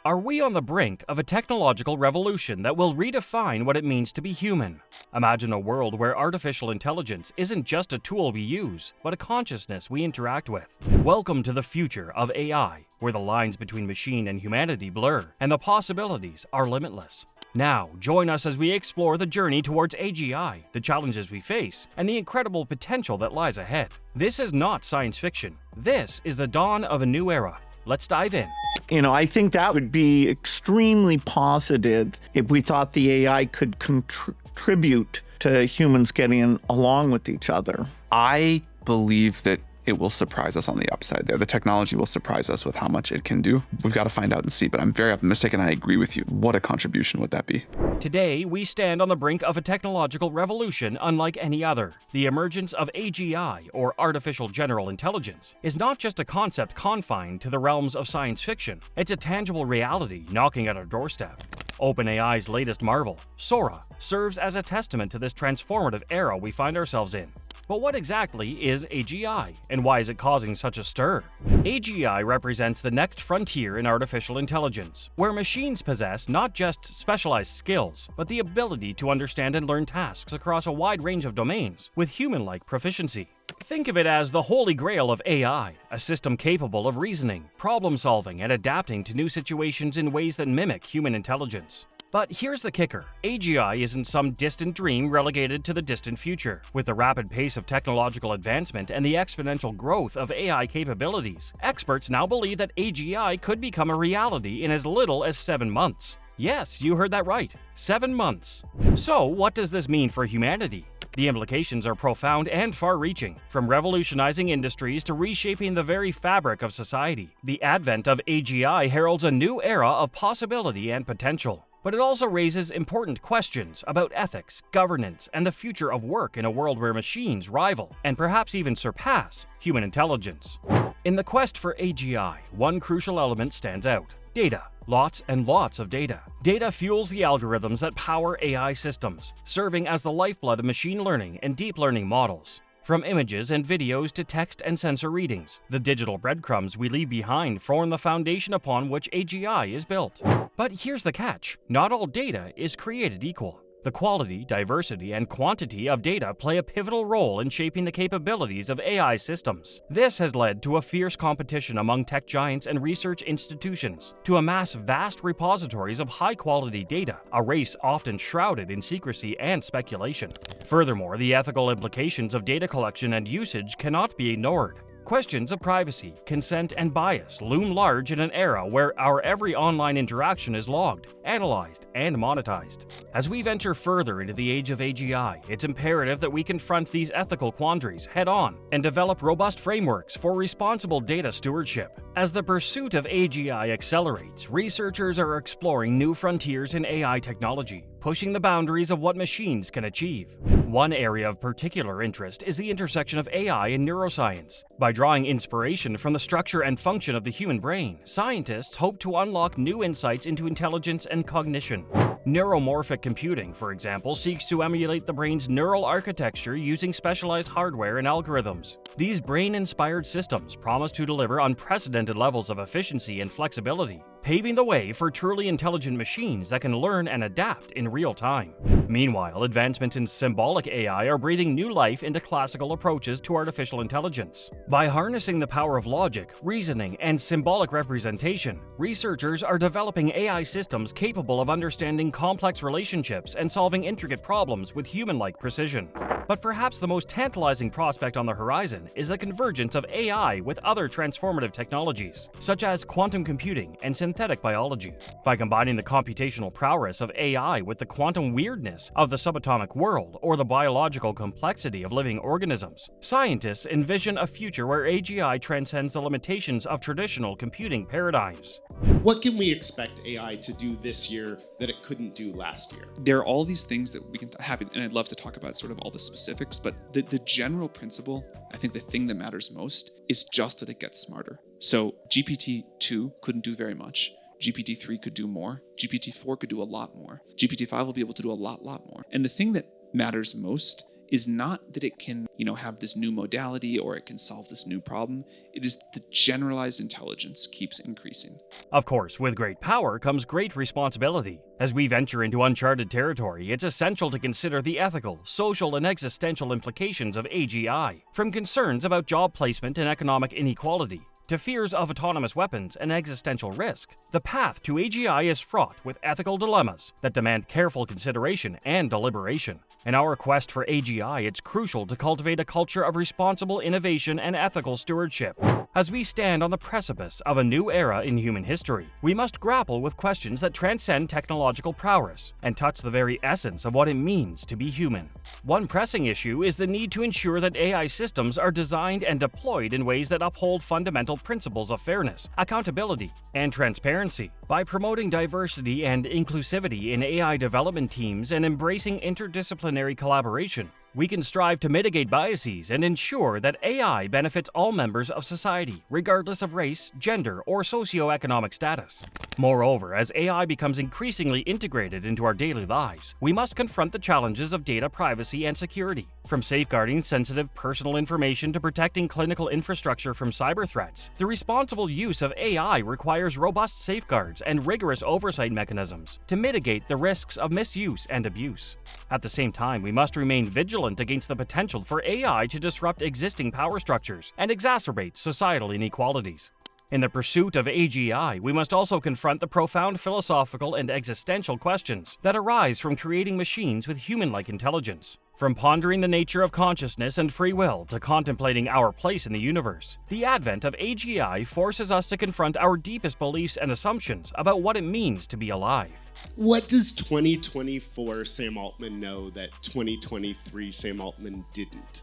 Are we on the brink of a technological revolution that will redefine what it means to be human? Imagine a world where artificial intelligence isn't just a tool we use, but a consciousness we interact with. Welcome to the future of AI, where the lines between machine and humanity blur, and the possibilities are limitless. Now, join us as we explore the journey towards AGI, the challenges we face, and the incredible potential that lies ahead. This is not science fiction. This is the dawn of a new era. Let's dive in. I think that would be extremely positive if we thought the AI could contribute to humans getting along with each other. I believe that it will surprise us on the upside there. The technology will surprise us with how much it can do. We've got to find out and see, but I'm very optimistic and I agree with you. What a contribution would that be? Today, we stand on the brink of a technological revolution unlike any other. The emergence of AGI, or Artificial General Intelligence, is not just a concept confined to the realms of science fiction. It's a tangible reality knocking at our doorstep. OpenAI's latest marvel, Sora, serves as a testament to this transformative era we find ourselves in. But what exactly is AGI, and why is it causing such a stir? AGI represents the next frontier in artificial intelligence, where machines possess not just specialized skills, but the ability to understand and learn tasks across a wide range of domains with human-like proficiency. Think of it as the holy grail of AI, a system capable of reasoning, problem-solving, and adapting to new situations in ways that mimic human intelligence. But here's the kicker. AGI isn't some distant dream relegated to the distant future. With the rapid pace of technological advancement and the exponential growth of AI capabilities, experts now believe that AGI could become a reality in as little as 7 months. Yes, you heard that right. 7 months. So, what does this mean for humanity? The implications are profound and far-reaching, from revolutionizing industries to reshaping the very fabric of society. The advent of AGI heralds a new era of possibility and potential. But it also raises important questions about ethics, governance, and the future of work in a world where machines rival, and perhaps even surpass, human intelligence. In the quest for AGI, one crucial element stands out: data. Lots and lots of data. Data fuels the algorithms that power AI systems, serving as the lifeblood of machine learning and deep learning models. From images and videos to text and sensor readings, the digital breadcrumbs we leave behind form the foundation upon which AGI is built. But here's the catch: not all data is created equal. The quality, diversity, and quantity of data play a pivotal role in shaping the capabilities of AI systems. This has led to a fierce competition among tech giants and research institutions to amass vast repositories of high-quality data, a race often shrouded in secrecy and speculation. Furthermore, the ethical implications of data collection and usage cannot be ignored. Questions of privacy, consent, and bias loom large in an era where our every online interaction is logged, analyzed, and monetized. As we venture further into the age of AGI, it's imperative that we confront these ethical quandaries head-on and develop robust frameworks for responsible data stewardship. As the pursuit of AGI accelerates, researchers are exploring new frontiers in AI technology, pushing the boundaries of what machines can achieve. One area of particular interest is the intersection of AI and neuroscience. By drawing inspiration from the structure and function of the human brain, scientists hope to unlock new insights into intelligence and cognition. Neuromorphic computing, for example, seeks to emulate the brain's neural architecture using specialized hardware and algorithms. These brain-inspired systems promise to deliver unprecedented levels of efficiency and flexibility, paving the way for truly intelligent machines that can learn and adapt in real time. Meanwhile, advancements in symbolic AI are breathing new life into classical approaches to artificial intelligence. By harnessing the power of logic, reasoning, and symbolic representation, researchers are developing AI systems capable of understanding complex relationships and solving intricate problems with human-like precision. But perhaps the most tantalizing prospect on the horizon is the convergence of AI with other transformative technologies, such as quantum computing and synthetic biology. By combining the computational prowess of AI with the quantum weirdness of the subatomic world or the biological complexity of living organisms, scientists envision a future where AGI transcends the limitations of traditional computing paradigms. What can we expect AI to do this year that it couldn't do last year? There are all these things that we can happen, and I'd love to talk about sort of all the specifics, but the general principle, I think the thing that matters most is just that it gets smarter. So GPT-2 couldn't do very much. GPT-3 could do more. GPT-4 could do a lot more. GPT-5 will be able to do a lot more. And the thing that matters most is not that it can, have this new modality or it can solve this new problem. It is the generalized intelligence keeps increasing. Of course, with great power comes great responsibility. As we venture into uncharted territory, it's essential to consider the ethical, social, and existential implications of AGI, from concerns about job placement and economic inequality to fears of autonomous weapons and existential risk. The path to AGI is fraught with ethical dilemmas that demand careful consideration and deliberation. In our quest for AGI, it's crucial to cultivate a culture of responsible innovation and ethical stewardship. As we stand on the precipice of a new era in human history, we must grapple with questions that transcend technological prowess and touch the very essence of what it means to be human. One pressing issue is the need to ensure that AI systems are designed and deployed in ways that uphold fundamental principles of fairness, accountability, and transparency. By promoting diversity and inclusivity in AI development teams and embracing interdisciplinary collaboration, we can strive to mitigate biases and ensure that AI benefits all members of society, regardless of race, gender, or socioeconomic status. Moreover, as AI becomes increasingly integrated into our daily lives, we must confront the challenges of data privacy and security. From safeguarding sensitive personal information to protecting clinical infrastructure from cyber threats, the responsible use of AI requires robust safeguards and rigorous oversight mechanisms to mitigate the risks of misuse and abuse. At the same time, we must remain vigilant against the potential for AI to disrupt existing power structures and exacerbate societal inequalities. In the pursuit of AGI, we must also confront the profound philosophical and existential questions that arise from creating machines with human-like intelligence. From pondering the nature of consciousness and free will to contemplating our place in the universe, the advent of AGI forces us to confront our deepest beliefs and assumptions about what it means to be alive. What does 2024 Sam Altman know that 2023 Sam Altman didn't?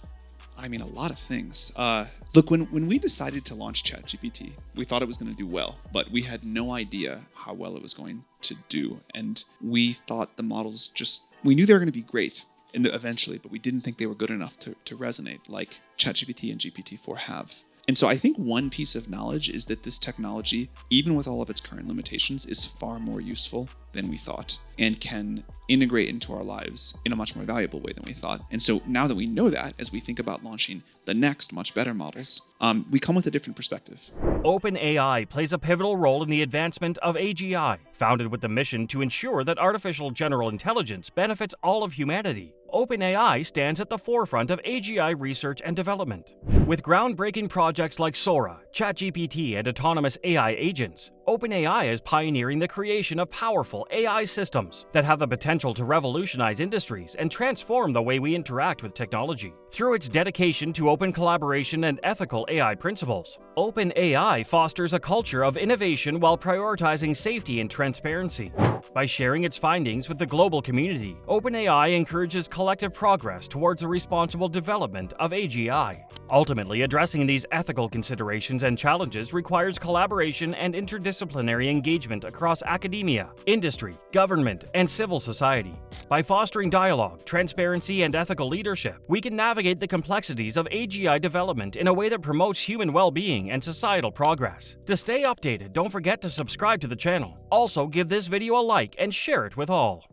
I mean, a lot of things. Look, when we decided to launch ChatGPT, we thought it was going to do well, but we had no idea how well it was going to do. And we thought the models we knew they were going to be great eventually, but we didn't think they were good enough to resonate like ChatGPT and GPT-4 have. And so I think one piece of knowledge is that this technology, even with all of its current limitations, is far more useful than we thought and can integrate into our lives in a much more valuable way than we thought. And so now that we know that, as we think about launching the next much better models, we come with a different perspective. OpenAI plays a pivotal role in the advancement of AGI, founded with the mission to ensure that artificial general intelligence benefits all of humanity. OpenAI stands at the forefront of AGI research and development. With groundbreaking projects like Sora, ChatGPT, and autonomous AI agents, OpenAI is pioneering the creation of powerful AI systems that have the potential to revolutionize industries and transform the way we interact with technology. Through its dedication to open collaboration and ethical AI principles, OpenAI fosters a culture of innovation while prioritizing safety and transparency. By sharing its findings with the global community, OpenAI encourages collective progress towards the responsible development of AGI. Ultimately, addressing these ethical considerations and challenges requires collaboration and interdisciplinary engagement across academia, industry, government, and civil society. By fostering dialogue, transparency, and ethical leadership, we can navigate the complexities of AGI development in a way that promotes human well-being and societal progress. To stay updated, don't forget to subscribe to the channel. Also, give this video a like and share it with all.